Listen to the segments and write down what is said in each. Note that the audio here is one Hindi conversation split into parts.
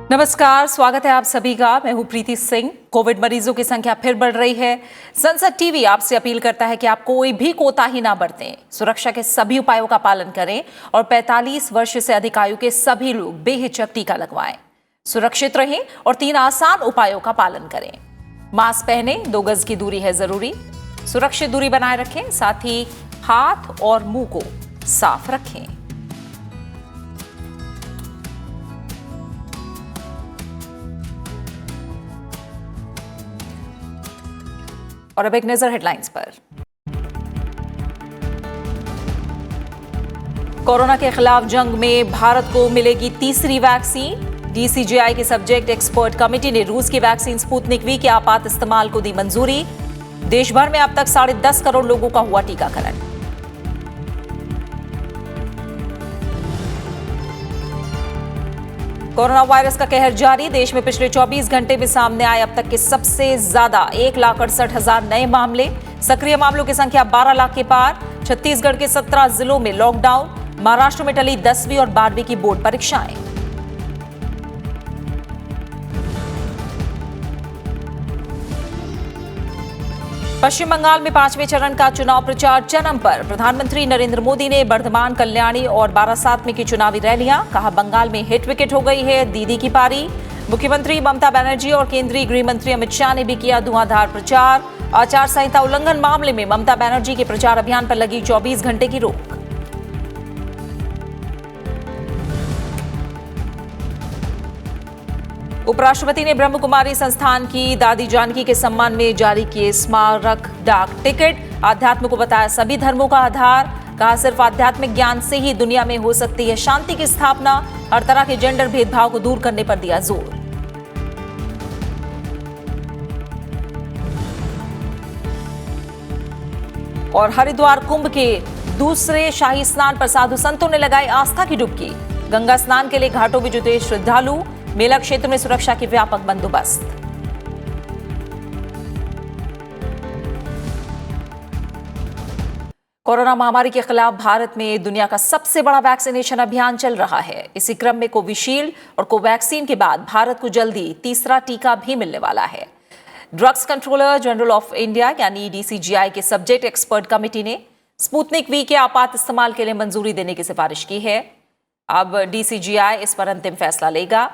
नमस्कार, स्वागत है आप सभी का। मैं हूं प्रीति सिंह। कोविड मरीजों की संख्या फिर बढ़ रही है। संसद टीवी आपसे अपील करता है कि आप कोई भी कोताही ना बरतें, सुरक्षा के सभी उपायों का पालन करें और 45 वर्ष से अधिक आयु के सभी लोग बेहिचक टीका लगवाएं। सुरक्षित रहें और 3 आसान उपायों का पालन करें। मास्क पहने, 2 गज की दूरी है जरूरी, सुरक्षित दूरी बनाए रखें, साथ ही हाथ और मुंह को साफ रखें। और अब एक नजर हेडलाइंस पर। कोरोना के खिलाफ जंग में भारत को मिलेगी तीसरी वैक्सीन। डीसीजीआई की सब्जेक्ट एक्सपर्ट कमेटी ने रूस की वैक्सीन स्पुतनिक वी के आपात इस्तेमाल को दी मंजूरी। देश भर में अब तक 10.5 करोड़ लोगों का हुआ टीकाकरण। कोरोना वायरस का कहर जारी। देश में पिछले 24 घंटे में सामने आए अब तक के सबसे ज्यादा 1,68,000 नए मामले। सक्रिय मामलों की संख्या 12 लाख के पार। छत्तीसगढ़ के 17 जिलों में लॉकडाउन। महाराष्ट्र में टली 10वीं और 12वीं की बोर्ड परीक्षाएं। पश्चिम बंगाल में 5वें चरण का चुनाव प्रचार चरम पर। प्रधानमंत्री नरेंद्र मोदी ने बर्धमान, कल्याणी और बारासात में की चुनावी रैलियां। कहा, बंगाल में हिट विकेट हो गई है दीदी की पारी। मुख्यमंत्री ममता बनर्जी और केंद्रीय गृह मंत्री अमित शाह ने भी किया धुआंधार प्रचार। आचार संहिता उल्लंघन मामले में ममता बनर्जी के प्रचार अभियान पर लगी 24 घंटे की रोक। उपराष्ट्रपति ने ब्रह्म कुमारी संस्थान की दादी जानकी के सम्मान में जारी किए स्मारक डाक टिकट। आध्यात्म को बताया सभी धर्मों का आधार। कहा, सिर्फ आध्यात्मिक ज्ञान से ही दुनिया में हो सकती है शांति की स्थापना। हर तरह के जेंडर भेदभाव को दूर करने पर दिया जोर। और हरिद्वार कुंभ के दूसरे शाही स्नान पर साधु संतों ने लगाई आस्था की डुबकी। गंगा स्नान के लिए घाटों में जुटे श्रद्धालु। मेला क्षेत्र में सुरक्षा के व्यापक बंदोबस्त। कोरोना महामारी के खिलाफ भारत में दुनिया का सबसे बड़ा वैक्सीनेशन अभियान चल रहा है। इसी क्रम में कोविशील्ड और कोवैक्सीन के बाद भारत को जल्दी तीसरा टीका भी मिलने वाला है। Drugs controller general of India यानी डीसीजीआई के सब्जेक्ट एक्सपर्ट कमेटी ने स्पुतनिक वी के आपात इस्तेमाल के लिए मंजूरी देने की सिफारिश की है। अब डीसीजीआई इस पर अंतिम फैसला लेगा।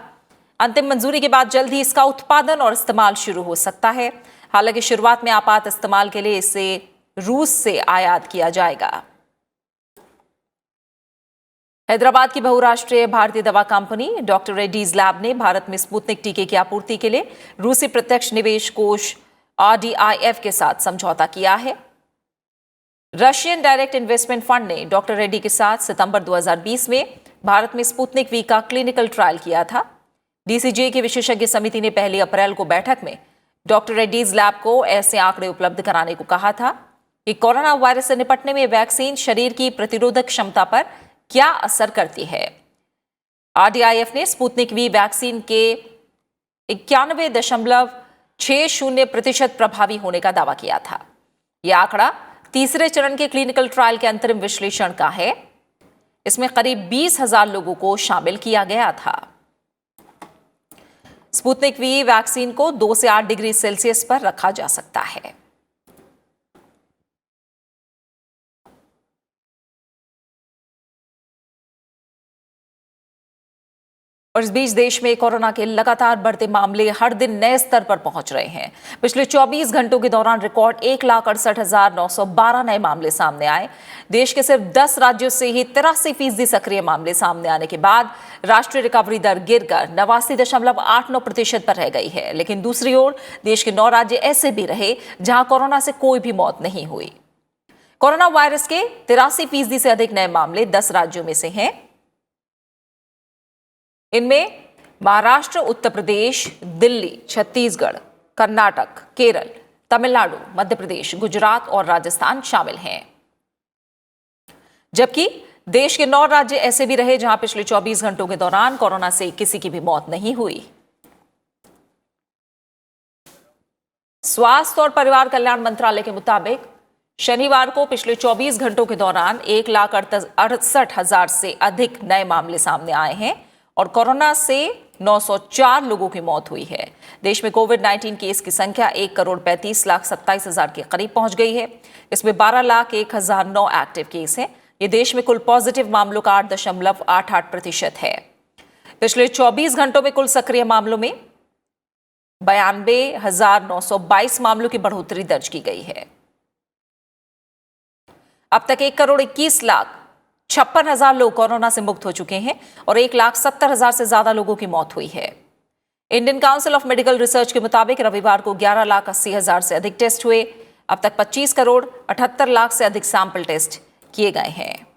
अंतिम मंजूरी के बाद जल्द ही इसका उत्पादन और इस्तेमाल शुरू हो सकता है। हालांकि शुरुआत में आपात इस्तेमाल के लिए इसे रूस से आयात किया जाएगा। हैदराबाद की बहुराष्ट्रीय भारतीय दवा कंपनी डॉक्टर रेड्डीज लैब ने भारत में स्पुतनिक टीके की आपूर्ति के लिए रूसी प्रत्यक्ष निवेश कोष RDIF के साथ समझौता किया है। रशियन डायरेक्ट इन्वेस्टमेंट फंड ने डॉक्टर रेड्डी के साथ सितंबर 2020 में भारत में स्पुतनिक वी का क्लिनिकल ट्रायल किया था। डीसीजीआई की विशेषज्ञ समिति ने 1 अप्रैल को बैठक में डॉक्टर रेड्डीज लैब को ऐसे आंकड़े उपलब्ध कराने को कहा था कि कोरोना वायरस से निपटने में वैक्सीन शरीर की प्रतिरोधक क्षमता पर क्या असर करती है। RDIF ने स्पुतनिक वी वैक्सीन के 91.60% प्रभावी होने का दावा किया था। यह आंकड़ा तीसरे चरण के क्लिनिकल ट्रायल के अंतरिम विश्लेषण का है। इसमें करीब 20,000 लोगों को शामिल किया गया था। स्पुतनिक वी वैक्सीन को 2 से 8 डिग्री सेल्सियस पर रखा जा सकता है। और इस बीच देश में कोरोना के लगातार बढ़ते मामले हर दिन नए स्तर पर पहुंच रहे हैं। पिछले 24 घंटों के दौरान रिकॉर्ड 1,68,912 नए मामले सामने आए। देश के सिर्फ 10 राज्यों से ही 83% सक्रिय मामले सामने आने के बाद राष्ट्रीय रिकवरी दर गिरकर 89.89% पर रह गई है। लेकिन दूसरी ओर देश के 9 राज्य ऐसे भी रहे जहां कोरोना से कोई भी मौत नहीं हुई। कोरोना वायरस के 83% से अधिक नए मामले 10 राज्यों में से हैं। इनमें महाराष्ट्र, उत्तर प्रदेश, दिल्ली, छत्तीसगढ़, कर्नाटक, केरल, तमिलनाडु, मध्य प्रदेश, गुजरात और राजस्थान शामिल हैं। जबकि देश के 9 राज्य ऐसे भी रहे जहां पिछले 24 घंटों के दौरान कोरोना से किसी की भी मौत नहीं हुई। स्वास्थ्य और परिवार कल्याण मंत्रालय के मुताबिक शनिवार को पिछले 24 घंटों के दौरान 1,68,000 से अधिक नए मामले सामने आए हैं और कोरोना से 904 लोगों की मौत हुई है। देश में कोविड-19 केस की संख्या 1,35,27,000 के करीब पहुंच गई है। इसमें 12,01,009 एक्टिव केस हैं। ये देश में कुल पॉजिटिव मामलों का 8.88% है। पिछले 24 घंटों में कुल सक्रिय मामलों में 92,922 मामलों की बढ़ोतरी दर्ज की गई है। अब तक 1,21,56,000 लोग कोरोना से मुक्त हो चुके हैं और 1,70,000 से ज्यादा लोगों की मौत हुई है। Indian council of medical research के मुताबिक रविवार को 11,80,000 से अधिक टेस्ट हुए। अब तक 25,78,00,000 से अधिक सैंपल टेस्ट किए गए हैं।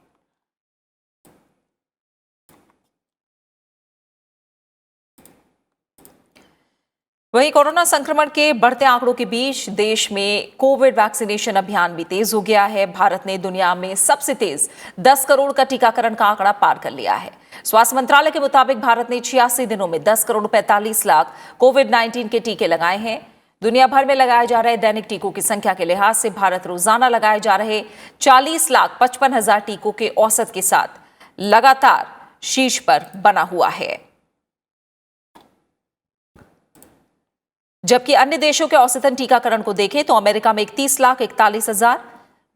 वहीं कोरोना संक्रमण के बढ़ते आंकड़ों के बीच देश में कोविड वैक्सीनेशन अभियान भी तेज हो गया है। भारत ने दुनिया में सबसे तेज 10 करोड़ का टीकाकरण का आंकड़ा पार कर लिया है। स्वास्थ्य मंत्रालय के मुताबिक भारत ने 86 दिनों में 10 करोड़ 45 लाख कोविड-19 के टीके लगाए हैं। दुनिया भर में लगाए जा रहे दैनिक टीकों की संख्या के लिहाज से भारत रोजाना लगाए जा रहे 40,55,000 टीकों के औसत के साथ लगातार शीर्ष पर बना हुआ है। जबकि अन्य देशों के औसतन टीकाकरण को देखें तो अमेरिका में 31,41,000,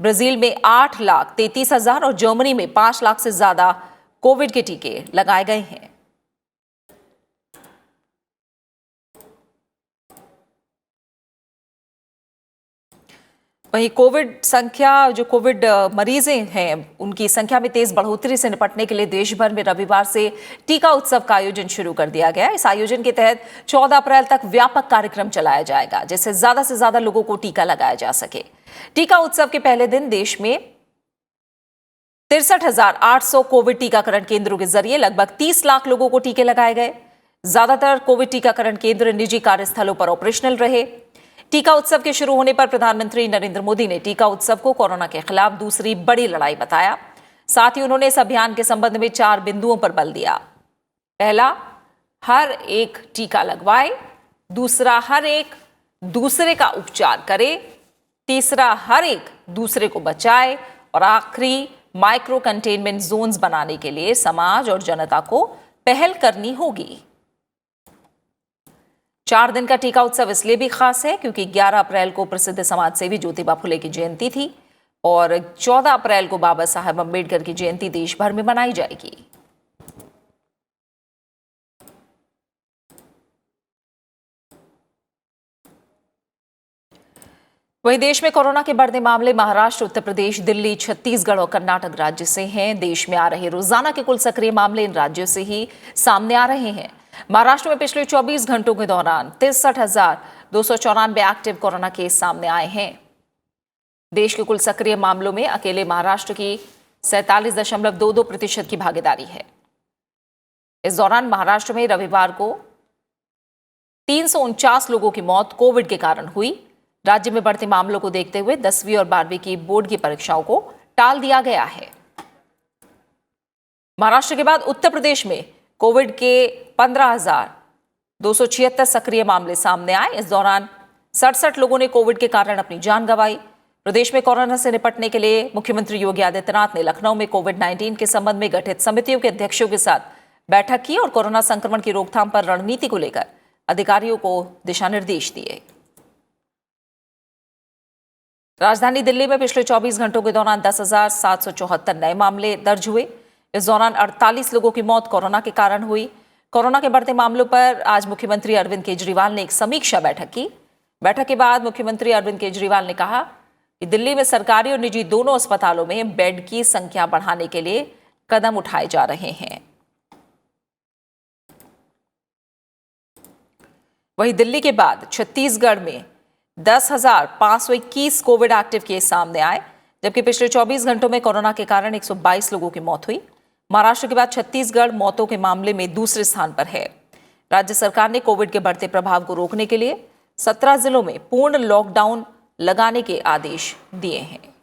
ब्राजील में 8,33,000 और जर्मनी में 5 लाख से ज्यादा कोविड के टीके लगाए गए हैं। वहीं कोविड मरीजें हैं उनकी संख्या में तेज बढ़ोतरी से निपटने के लिए देश भर में रविवार से टीका उत्सव का आयोजन शुरू कर दिया गया है। इस आयोजन के तहत 14 अप्रैल तक व्यापक कार्यक्रम चलाया जाएगा जिससे ज्यादा से ज्यादा लोगों को टीका लगाया जा सके। टीका उत्सव के पहले दिन देश में 63,800 कोविड टीकाकरण केंद्रों के जरिए लगभग 30 लाख लोगों को टीके लगाए गए। ज्यादातर कोविड टीकाकरण केंद्र निजी कार्यस्थलों पर ऑपरेशनल रहे। टीका उत्सव के शुरू होने पर प्रधानमंत्री नरेंद्र मोदी ने टीका उत्सव को कोरोना के खिलाफ दूसरी बड़ी लड़ाई बताया। साथ ही उन्होंने इस अभियान के संबंध में 4 बिंदुओं पर बल दिया। पहला, हर एक टीका लगवाए। दूसरा, हर एक दूसरे का उपचार करे। तीसरा, हर एक दूसरे को बचाए। और आखिरी, माइक्रो कंटेनमेंट जोन्स बनाने के लिए समाज और जनता को पहल करनी होगी। 4 दिन का टीका उत्सव इसलिए भी खास है क्योंकि 11 अप्रैल को प्रसिद्ध समाजसेवी ज्योतिबा फुले की जयंती थी और 14 अप्रैल को बाबा साहब अम्बेडकर की जयंती देश भर में मनाई जाएगी। वहीं देश में कोरोना के बढ़ते मामले महाराष्ट्र, उत्तर प्रदेश, दिल्ली, छत्तीसगढ़ और कर्नाटक राज्य से हैं। देश में आ रहे रोजाना के कुल सक्रिय मामले इन राज्यों से ही सामने आ रहे हैं। महाराष्ट्र में पिछले 24 घंटों के दौरान 63,294 एक्टिव कोरोना केस सामने आए हैं। देश के कुल सक्रिय मामलों में अकेले महाराष्ट्र की 47.22% की भागीदारी है। इस दौरान महाराष्ट्र में रविवार को 349 लोगों की मौत कोविड के कारण हुई। राज्य में बढ़ते मामलों को देखते हुए 10वीं और 12वीं की बोर्ड की परीक्षाओं को टाल दिया गया है। महाराष्ट्र के बाद उत्तर प्रदेश में कोविड के 15,276 सक्रिय मामले सामने आए। इस दौरान 67 लोगों ने कोविड के कारण अपनी जान गंवाई। प्रदेश में कोरोना से निपटने के लिए मुख्यमंत्री योगी आदित्यनाथ ने लखनऊ में कोविड-19 के संबंध में गठित समितियों के अध्यक्षों के साथ बैठक की और कोरोना संक्रमण की रोकथाम पर रणनीति को लेकर अधिकारियों को दिशा निर्देश दिए। राजधानी दिल्ली में पिछले 24 घंटों के दौरान 10,774 नए मामले दर्ज हुए। इस दौरान 48 लोगों की मौत कोरोना के कारण हुई। कोरोना के बढ़ते मामलों पर आज मुख्यमंत्री अरविंद केजरीवाल ने एक समीक्षा बैठक की। बैठक के बाद मुख्यमंत्री अरविंद केजरीवाल ने कहा कि दिल्ली में सरकारी और निजी दोनों अस्पतालों में बेड की संख्या बढ़ाने के लिए कदम उठाए जा रहे हैं। वहीं दिल्ली के बाद छत्तीसगढ़ में 10,521 कोविड एक्टिव केस सामने आए, जबकि पिछले 24 घंटों में कोरोना के कारण 122 लोगों की मौत हुई। महाराष्ट्र के बाद छत्तीसगढ़ मौतों के मामले में दूसरे स्थान पर है। राज्य सरकार ने कोविड के बढ़ते प्रभाव को रोकने के लिए 17 जिलों में पूर्ण लॉकडाउन लगाने के आदेश दिए हैं।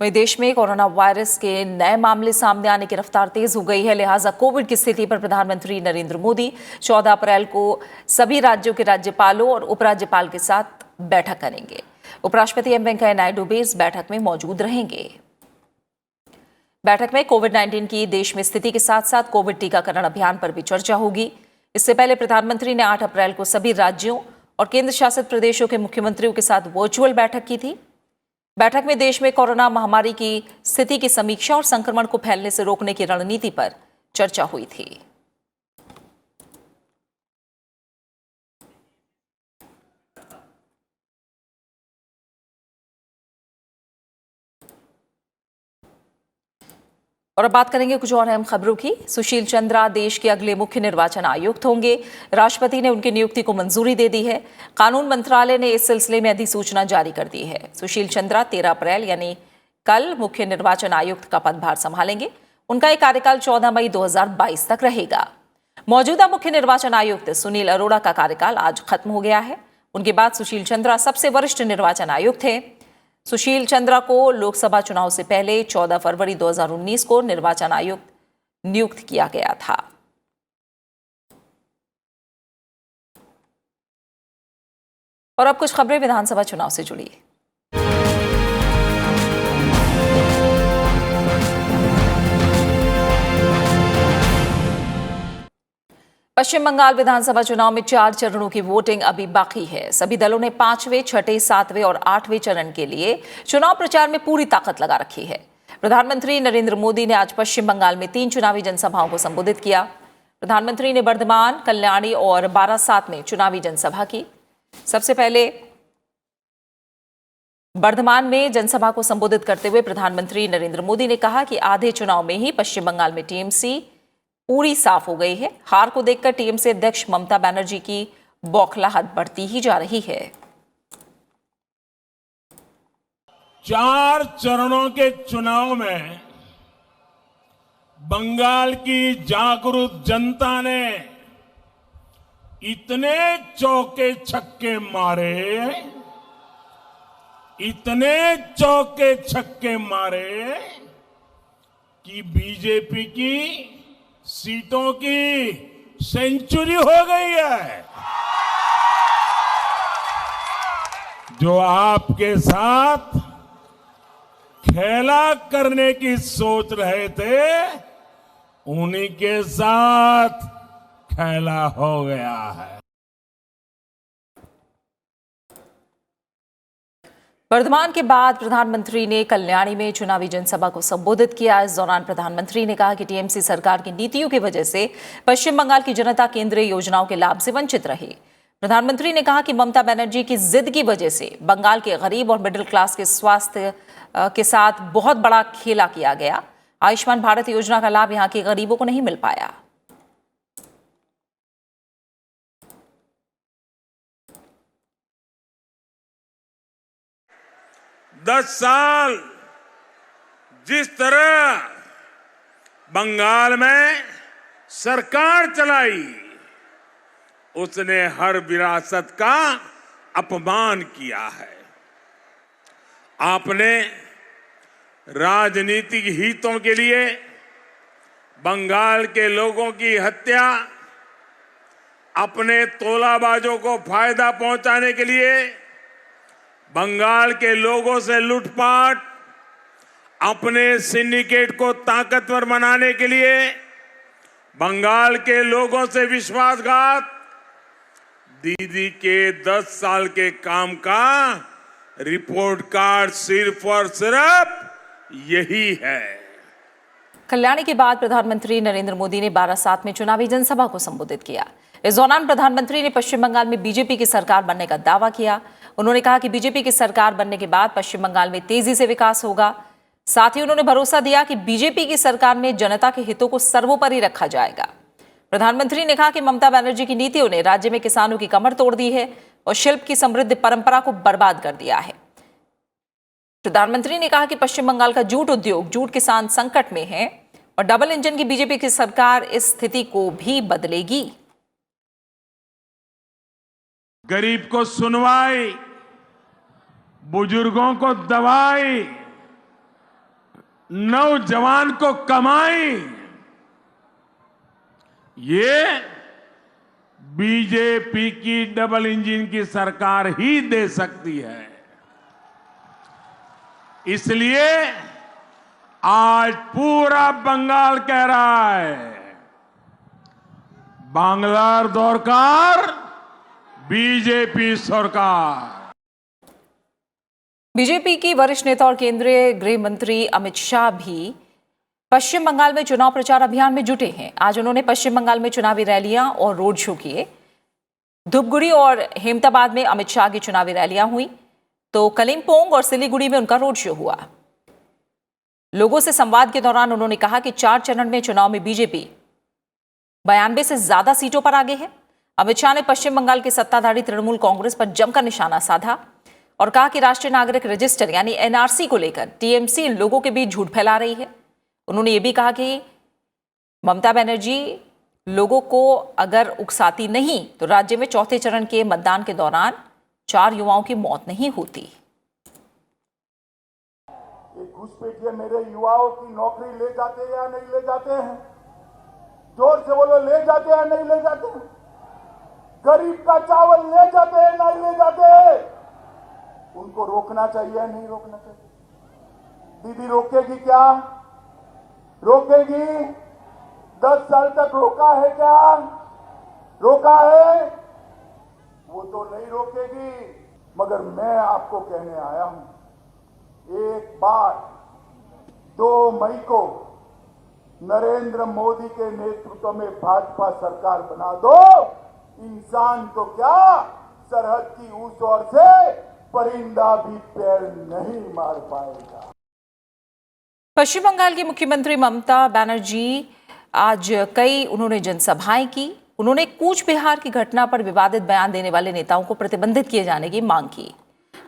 वहीं देश में कोरोना वायरस के नए मामले सामने आने की रफ्तार तेज हो गई है। लिहाजा कोविड की स्थिति पर प्रधानमंत्री नरेंद्र मोदी 14 अप्रैल को सभी राज्यों के राज्यपालों और उपराज्यपाल के साथ बैठक करेंगे। उपराष्ट्रपति एम वेंकैया नायडू भी इस बैठक में मौजूद रहेंगे। बैठक में कोविड-19 की देश में स्थिति के साथ साथ कोविड टीकाकरण अभियान पर भी चर्चा होगी। इससे पहले प्रधानमंत्री ने 8 अप्रैल को सभी राज्यों और केंद्र शासित प्रदेशों के मुख्यमंत्रियों के साथ वर्चुअल बैठक की थी। बैठक में देश में कोरोना महामारी की स्थिति की समीक्षा और संक्रमण को फैलने से रोकने की रणनीति पर चर्चा हुई थी। और अब बात करेंगे कुछ और अहम खबरों की। सुशील चंद्रा देश के अगले मुख्य निर्वाचन आयुक्त होंगे। राष्ट्रपति ने उनकी नियुक्ति को मंजूरी दे दी है। कानून मंत्रालय ने इस सिलसिले में अधिसूचना जारी कर दी है। सुशील चंद्रा 13 अप्रैल यानी कल मुख्य निर्वाचन आयुक्त का पदभार संभालेंगे। उनका एक कार्यकाल 14 मई 2022 तक रहेगा। मौजूदा मुख्य निर्वाचन आयुक्त सुनील अरोड़ा का कार्यकाल आज खत्म हो गया है। उनके बाद सुशील चंद्रा सबसे वरिष्ठ निर्वाचन आयुक्त थे। सुशील चंद्रा को लोकसभा चुनाव से पहले 14 फरवरी 2019 को निर्वाचन आयुक्त नियुक्त किया गया था। और अब कुछ खबरें विधानसभा चुनाव से जुड़ी। पश्चिम बंगाल विधानसभा चुनाव में 4 चरणों की वोटिंग अभी बाकी है। सभी दलों ने 5वें, 6ठे, 7वें और 8वें चरण के लिए चुनाव प्रचार में पूरी ताकत लगा रखी है। प्रधानमंत्री नरेंद्र मोदी ने आज पश्चिम बंगाल में 3 चुनावी जनसभाओं को संबोधित किया। प्रधानमंत्री ने बर्धमान, कल्याणी और बारासात में चुनावी जनसभा की। सबसे पहले बर्धमान में जनसभा को संबोधित करते हुए प्रधानमंत्री नरेंद्र मोदी ने कहा कि आधे चुनाव में ही पश्चिम बंगाल में टीएमसी पूरी साफ हो गई है। हार को देखकर टीएमसी अध्यक्ष ममता बनर्जी की बौखलाहट बढ़ती ही जा रही है। 4 चरणों के चुनाव में बंगाल की जागरूक जनता ने इतने चौके छक्के मारे, इतने चौके छक्के मारे कि बीजेपी की सीटों की सेंचुरी हो गई है। जो आपके साथ खेला करने की सोच रहे थे, उन्हीं के साथ खेला हो गया है। वर्धमान के बाद प्रधानमंत्री ने कल्याणी में चुनावी जनसभा को संबोधित किया। इस दौरान प्रधानमंत्री ने कहा कि टीएमसी सरकार की नीतियों की वजह से पश्चिम बंगाल की जनता केंद्रीय योजनाओं के लाभ से वंचित रही। प्रधानमंत्री ने कहा कि ममता बनर्जी की जिद की वजह से बंगाल के गरीब और मिडिल क्लास के स्वास्थ्य के साथ बहुत बड़ा खेला किया गया। आयुष्मान भारत योजना का लाभ यहाँ के गरीबों को नहीं मिल पाया। दस साल जिस तरह बंगाल में सरकार चलाई, उसने हर विरासत का अपमान किया है। आपने राजनीतिक हितों के लिए बंगाल के लोगों की हत्या, अपने तोलाबाजों को फायदा पहुंचाने के लिए बंगाल के लोगों से लूटपाट, अपने सिंडिकेट को ताकतवर बनाने के लिए बंगाल के लोगों से विश्वासघात, दीदी के 10 साल के काम का रिपोर्ट कार्ड सिर्फ और सिर्फ यही है। कल्याणी के बाद प्रधानमंत्री नरेंद्र मोदी ने बारासात में चुनावी जनसभा को संबोधित किया। इस दौरान प्रधानमंत्री ने पश्चिम बंगाल में बीजेपी की सरकार बनने का दावा किया। उन्होंने कहा कि बीजेपी की सरकार बनने के बाद पश्चिम बंगाल में तेजी से विकास होगा। साथ ही उन्होंने भरोसा दिया कि बीजेपी की सरकार में जनता के हितों को सर्वोपरि रखा जाएगा। प्रधानमंत्री ने कहा कि ममता बनर्जी की नीतियों ने राज्य में किसानों की कमर तोड़ दी है और शिल्प की समृद्ध परंपरा को बर्बाद कर दिया है। प्रधानमंत्री ने कहा कि पश्चिम बंगाल का जूट उद्योग, जूट किसान संकट में है और डबल इंजन की बीजेपी की सरकार इस स्थिति को भी बदलेगी। गरीब को सुनवाई, बुजुर्गों को दवाई, नौजवान को कमाई, ये बीजेपी की डबल इंजन की सरकार ही दे सकती है। इसलिए आज पूरा बंगाल कह रहा है, बांग्लार दरकार बीजेपी सरकार। बीजेपी की वरिष्ठ नेता और केंद्रीय गृह मंत्री अमित शाह भी पश्चिम बंगाल में चुनाव प्रचार अभियान में जुटे हैं। आज उन्होंने पश्चिम बंगाल में चुनावी रैलियां और रोड शो किए। धूपगुड़ी और हेमताबाद में अमित शाह की चुनावी रैलियां हुई, तो कलिम्पोंग और सिलीगुड़ी में उनका रोड शो हुआ। लोगों से संवाद के दौरान उन्होंने कहा कि 4 चरण में चुनाव में बीजेपी 92 से ज्यादा सीटों पर आगे है। अमित शाह ने पश्चिम बंगाल की सत्ताधारी तृणमूल कांग्रेस पर जमकर निशाना साधा और कहा कि राष्ट्रीय नागरिक रजिस्टर यानी एनआरसी को लेकर टीएमसी लोगों के बीच झूठ फैला रही है। उन्होंने ये भी कहा कि ममता बनर्जी लोगों को अगर उकसाती नहीं तो राज्य में चौथे चरण के मतदान के दौरान 4 युवाओं की मौत नहीं होती। घुसपैठिए मेरे युवाओं की नौकरी ले जाते हैं या नहीं ले जाते हैं? जोर से बोलो, ले जाते हैं नहीं ले जाते हैं? गरीब का चावल ले जाते हैं नहीं ले जाते हैं? उनको रोकना चाहिए या नहीं रोकना चाहिए? दीदी रोकेगी क्या? रोकेगी? 10 साल तक रोका है क्या? रोका है? वो तो नहीं रोकेगी। मगर मैं आपको कहने आया हूं, एक बार 2 मई को नरेंद्र मोदी के नेतृत्व में भाजपा सरकार बना दो, इंसान तो क्या सरहद की उस ओर से परिंदा भी पैर नहीं मार पाएगा। पश्चिम बंगाल की मुख्यमंत्री ममता बनर्जी आज उन्होंने जनसभाएं की। उन्होंने कूच बिहार की घटना पर विवादित बयान देने वाले नेताओं को प्रतिबंधित किए जाने की मांग की।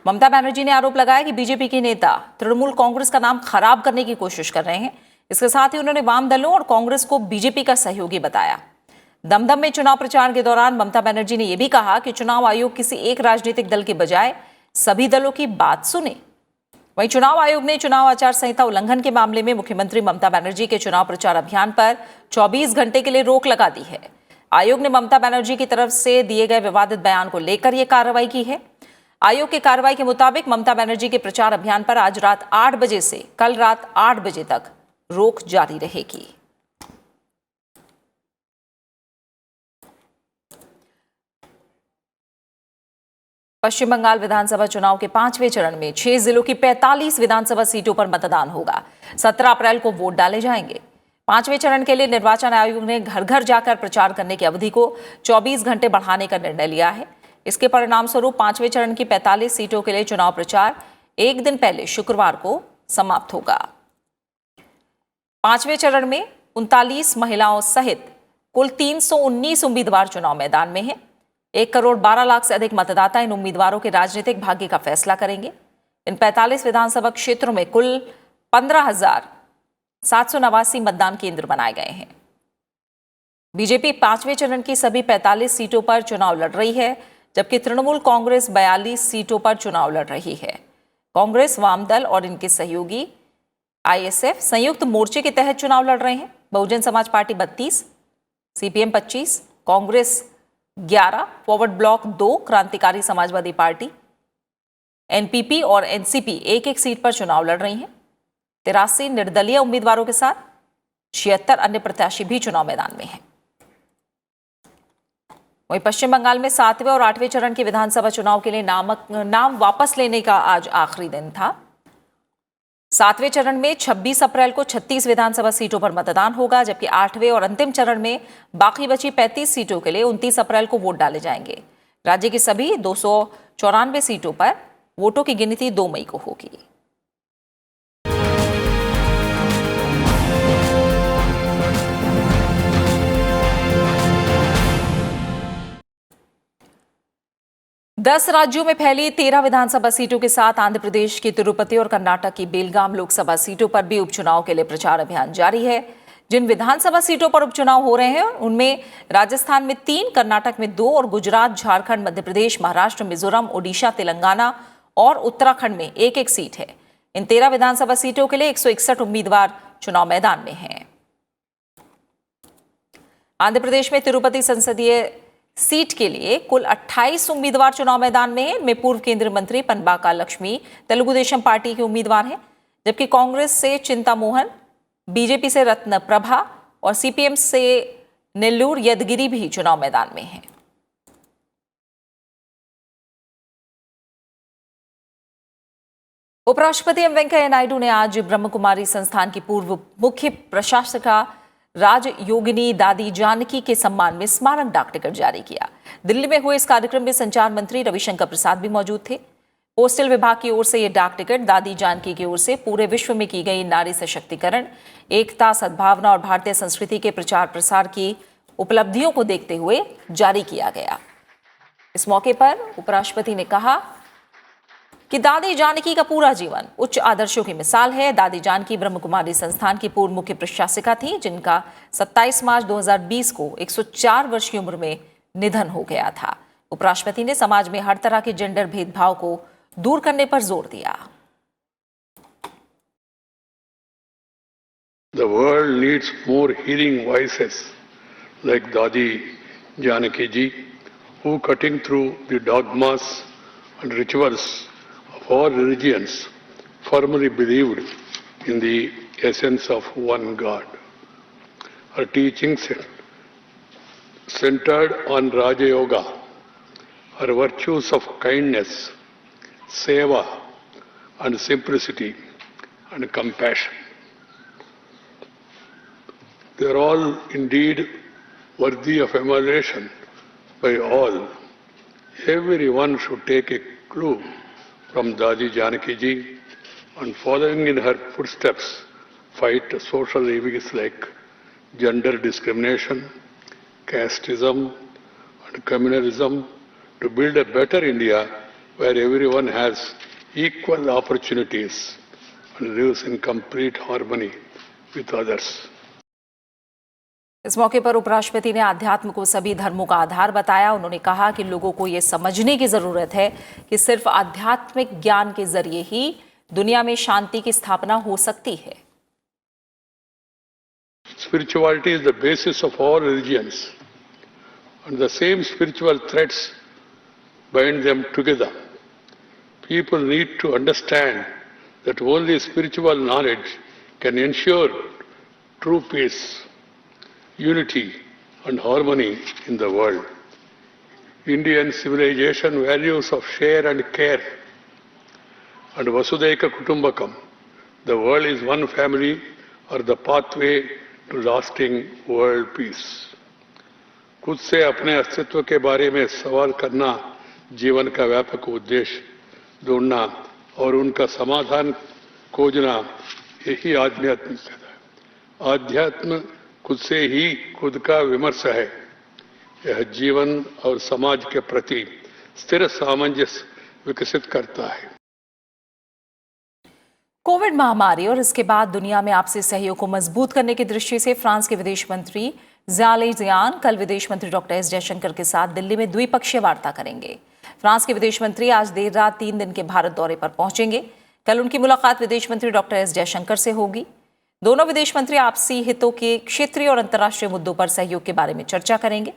ममता बनर्जी ने आरोप लगाया कि बीजेपी के नेता तृणमूल कांग्रेस का नाम खराब करने की कोशिश कर रहे हैं। इसके साथ ही उन्होंने वाम दलों और कांग्रेस को बीजेपी का सहयोगी बताया। दमदम में चुनाव प्रचार के दौरान ममता बनर्जी ने यह भी कहा कि चुनाव आयोग किसी एक राजनीतिक दल के बजाय सभी दलों की बात सुने। वहीं चुनाव आयोग ने चुनाव आचार संहिता उल्लंघन के मामले में मुख्यमंत्री ममता बनर्जी के चुनाव प्रचार अभियान पर 24 घंटे के लिए रोक लगा दी है। आयोग ने ममता बनर्जी की तरफ से दिए गए विवादित बयान को लेकर यह कार्रवाई की है। आयोग की कार्रवाई के मुताबिक ममता बनर्जी के प्रचार अभियान पर आज रात 8 बजे से कल रात 8 बजे तक रोक जारी रहेगी। पश्चिम बंगाल विधानसभा चुनाव के 5वें चरण में 6 जिलों की 45 विधानसभा सीटों पर मतदान होगा। 17 अप्रैल को वोट डाले जाएंगे। 5वें चरण के लिए निर्वाचन आयोग ने घर घर जाकर प्रचार करने की अवधि को 24 घंटे बढ़ाने का निर्णय लिया है। इसके परिणाम स्वरूप 5वें चरण की 45 सीटों के लिए चुनाव प्रचार एक दिन पहले शुक्रवार को समाप्त होगा। 5वें चरण में 39 महिलाओं सहित कुल 319 उम्मीदवार चुनाव मैदान में हैं। 1 करोड़ 12 लाख से अधिक मतदाता इन उम्मीदवारों के राजनीतिक भाग्य का फैसला करेंगे। इन 45 विधानसभा क्षेत्रों में कुल 15,789 मतदान केंद्र बनाए गए हैं। बीजेपी 5वें चरण की सभी 45 सीटों पर चुनाव लड़ रही है, जबकि तृणमूल कांग्रेस 42 सीटों पर चुनाव लड़ रही है। कांग्रेस, वामदल और इनके सहयोगी आईएसएफ संयुक्त मोर्चे के तहत चुनाव लड़ रहे हैं। Bahujan Samaj party 32, CPM 25, Congress 11, forward block 2, क्रांतिकारी समाजवादी पार्टी, एनपीपी और एनसीपी एक सीट पर चुनाव लड़ रही हैं। 83 निर्दलीय उम्मीदवारों के साथ 76 अन्य प्रत्याशी भी चुनाव मैदान में हैं। वहीं पश्चिम बंगाल में 7वें और 8वें चरण के विधानसभा चुनाव के लिए नाम वापस लेने का आज आखिरी दिन था। 7वें चरण में 26 अप्रैल को 36 विधानसभा सीटों पर मतदान होगा, जबकि 8वें और अंतिम चरण में बाकी बची 35 सीटों के लिए 29 अप्रैल को वोट डाले जाएंगे। राज्य की सभी 294 सीटों पर वोटों की गिनती 2 मई को होगी। दस राज्यों में फैली 13 विधानसभा सीटों के साथ आंध्र प्रदेश की तिरुपति और कर्नाटक की बेलगाम लोकसभा सीटों पर भी उपचुनाव के लिए प्रचार अभियान जारी है। जिन विधानसभा सीटों पर उपचुनाव हो रहे हैं उनमें राजस्थान में 3, कर्नाटक में 2 और गुजरात, झारखंड, मध्य प्रदेश, महाराष्ट्र, मिजोरम, ओडिशा, तेलंगाना और उत्तराखंड में एक सीट है। इन 13 विधानसभा सीटों के लिए 161 उम्मीदवार चुनाव मैदान में हैं। आंध्र प्रदेश में तिरुपति संसदीय सीट के लिए कुल 28 उम्मीदवार चुनाव मैदान में हैं। इनमें पूर्व केंद्रीय मंत्री पनबाका लक्ष्मी तेलुगु देशम पार्टी के उम्मीदवार हैं। जबकि कांग्रेस से चिंता मोहन, बीजेपी से रत्न प्रभा और सीपीएम से नेल्लूर यदगिरी भी चुनाव मैदान में हैं। उपराष्ट्रपति एम वेंकैया नायडू ने आज ब्रह्म कुमारी संस्थान की पूर्व मुख्य प्रशासिका राजयोगिनी दादी जानकी के सम्मान में स्मारक डाक टिकट जारी किया। दिल्ली में हुए इस कार्यक्रम में संचार मंत्री रविशंकर प्रसाद भी मौजूद थे। पोस्टल विभाग की ओर से यह डाक टिकट दादी जानकी की ओर से पूरे विश्व में की गई नारी सशक्तिकरण, एकता, सद्भावना और भारतीय संस्कृति के प्रचार प्रसार की उपलब्धियों को देखते हुए जारी किया गया। इस मौके पर उपराष्ट्रपति ने कहा कि दादी जानकी का पूरा जीवन उच्च आदर्शों की मिसाल है। दादी जानकी ब्रह्म कुमारी संस्थान की पूर्व मुख्य प्रशासिका थी, जिनका 27 मार्च 2020 को 104 वर्ष की उम्र में निधन हो गया था। उपराष्ट्रपति ने समाज में हर तरह के जेंडर भेदभाव को दूर करने पर जोर दिया। The world needs more hearing voices like Dadi Janaki ji, who, cutting through the dogmas and rituals of all religions, firmly believed in the essence of one God. Her teachings centered on Raja Yoga, her virtues of kindness, seva, and simplicity and compassion. They are all indeed worthy of emulation by all. Everyone should take a clue from Dadi Janaki ji and, following in her footsteps, fight social evils like gender discrimination, casteism, and communalism to build a better India where everyone has equal opportunities and lives in complete harmony with others. इस मौके पर उपराष्ट्रपति ने आध्यात्म को सभी धर्मों का आधार बताया। उन्होंने कहा कि लोगों को ये समझने की जरूरत है कि सिर्फ आध्यात्मिक ज्ञान के जरिए ही दुनिया में शांति की स्थापना हो सकती है। Spirituality is the basis of all religions, and the same spiritual threads bind them together. People need to understand that only spiritual knowledge can ensure true peace, unity and harmony in the world. Indian civilization values of share and care and Vasudhaiva Kutumbakam, the world is one family, are the pathway to lasting world peace. खुद से अपने अस्तित्व के बारे में सवाल करना जीवन का व्यापक उद्देश्य ढूंढना और उनका समाधान खोजना, यही आध्यात्म है। आध्यात्म खुद से ही खुद का विमर्श है। यह जीवन और समाज के प्रति स्थिर सामंजस्य विकसित करता है। कोविड महामारी और इसके बाद दुनिया में आपसी सहयोग को मजबूत करने की दृष्टि से फ्रांस के विदेश मंत्री ज़ियाद ज़ियान कल विदेश मंत्री डॉक्टर एस जयशंकर के साथ दिल्ली में द्विपक्षीय वार्ता करेंगे। फ्रांस के विदेश मंत्री आज देर रात 3 दिन के भारत दौरे पर पहुंचेंगे। कल उनकी मुलाकात विदेश मंत्री डॉक्टर एस जयशंकर से होगी। दोनों विदेश मंत्री आपसी हितों के क्षेत्रीय और अंतर्राष्ट्रीय मुद्दों पर सहयोग के बारे में चर्चा करेंगे।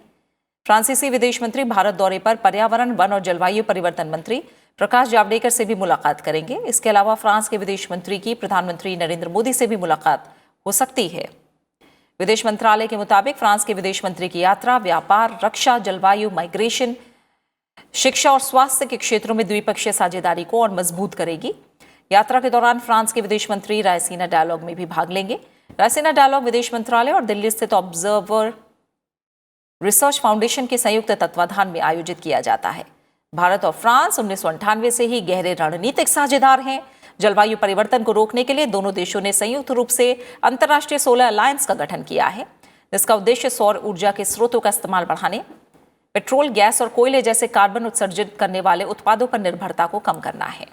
फ्रांसीसी विदेश मंत्री भारत दौरे पर पर्यावरण, वन और जलवायु परिवर्तन मंत्री प्रकाश जावड़ेकर से भी मुलाकात करेंगे। इसके अलावा फ्रांस के विदेश मंत्री की प्रधानमंत्री नरेंद्र मोदी से भी मुलाकात हो सकती है। विदेश मंत्रालय के मुताबिक फ्रांस के विदेश मंत्री की यात्रा व्यापार, रक्षा, जलवायु, माइग्रेशन, शिक्षा और स्वास्थ्य के क्षेत्रों में द्विपक्षीय साझेदारी को और मजबूत करेगी। यात्रा के दौरान फ्रांस के विदेश मंत्री रायसीना डायलॉग में भी भाग लेंगे। रायसीना डायलॉग विदेश मंत्रालय और दिल्ली स्थित ऑब्जर्वर रिसर्च फाउंडेशन के संयुक्त तत्वाधान में आयोजित किया जाता है। भारत और फ्रांस 1998 से ही गहरे रणनीतिक साझेदार हैं। जलवायु परिवर्तन को रोकने के लिए दोनों देशों ने संयुक्त रूप से अंतर्राष्ट्रीय सोलर अलायंस का गठन किया है, जिसका उद्देश्य सौर ऊर्जा के स्रोतों का इस्तेमाल बढ़ाने, पेट्रोल, गैस और कोयले जैसे कार्बन उत्सर्जित करने वाले उत्पादों पर निर्भरता को कम करना है।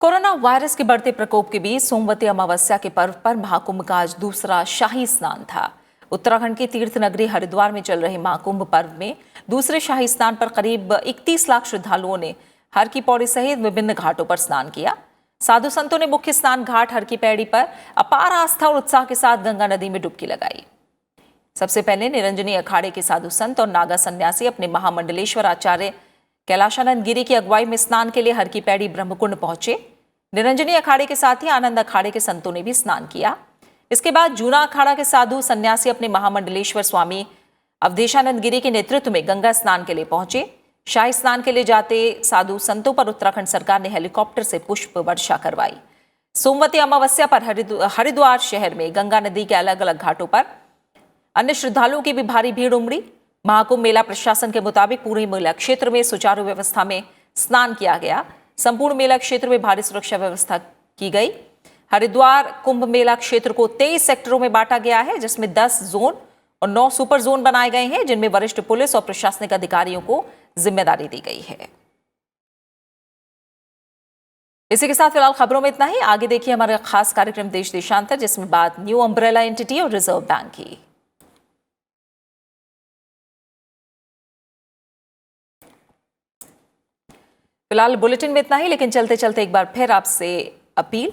कोरोना वायरस के बढ़ते प्रकोप के बीच सोमवती अमावस्या के पर्व पर महाकुंभ का आज दूसरा शाही स्नान था। उत्तराखंड की तीर्थ नगरी हरिद्वार में चल रहे महाकुंभ पर्व में दूसरे शाही स्नान पर करीब 31 लाख श्रद्धालुओं ने हर की पौड़ी सहित विभिन्न घाटों पर स्नान किया। साधु संतों ने मुख्य स्नान घाट हर की पैड़ी पर अपार आस्था और उत्साह के साथ गंगा नदी में डुबकी लगाई। सबसे पहले निरंजनी अखाड़े के साधु संत और नागा सन्यासी अपने महामंडलेश्वर आचार्य कैलाशानंद गिरी की अगुवाई में स्नान के लिए हर की पैड़ी ब्रह्मकुंड पहुंचे। निरंजनी अखाड़े के साथ ही आनंद अखाड़े के संतों ने भी स्नान किया। इसके बाद जूना अखाड़ा के साधु सन्यासी अपने महामंडलेश्वर स्वामी अवधेशानंद गिरी के नेतृत्व में गंगा स्नान के लिए पहुंचे। शाही स्नान के लिए जाते साधु संतों पर उत्तराखंड सरकार ने हेलीकॉप्टर से पुष्प वर्षा करवाई। सोमवती अमावस्या पर हरिद्वार शहर में गंगा नदी के अलग अलग घाटों पर अन्य श्रद्धालुओं की भी भारी भीड़ उमड़ी। महाकुंभ मेला प्रशासन के मुताबिक पूरे मेला क्षेत्र में सुचारू व्यवस्था में स्नान किया गया। संपूर्ण मेला क्षेत्र में भारी सुरक्षा व्यवस्था की गई। हरिद्वार कुंभ मेला क्षेत्र को 23 सेक्टरों में बांटा गया है, जिसमें 10 जोन और 9 सुपर जोन बनाए गए हैं, जिनमें वरिष्ठ पुलिस और प्रशासनिक अधिकारियों को जिम्मेदारी दी गई है। इसी के साथ फिलहाल खबरों में इतना ही। आगे देखिए हमारा खास कार्यक्रम देश देशांतर, जिसमें बात न्यू अम्ब्रेला एंटिटी और रिजर्व बैंक की। फिलहाल बुलेटिन में इतना ही, लेकिन चलते चलते एक बार फिर आपसे अपील।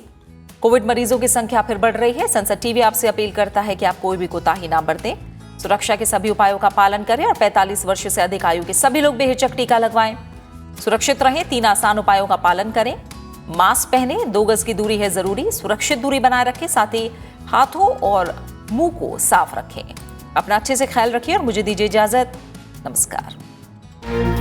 कोविड मरीजों की संख्या फिर बढ़ रही है। संसद टीवी आपसे अपील करता है कि आप कोई भी कोताही ना बरतें, सुरक्षा के सभी उपायों का पालन करें और 45 वर्ष से अधिक आयु के सभी लोग बेहिचक टीका लगवाएं। सुरक्षित रहें, 3 आसान उपायों का पालन करें। मास्क पहने, 2 गज की दूरी है जरूरी, सुरक्षित दूरी बनाए रखें, साथ ही हाथों और मुंह को साफ रखें। अपना अच्छे से ख्याल रखिए और मुझे दीजिए इजाजत। नमस्कार।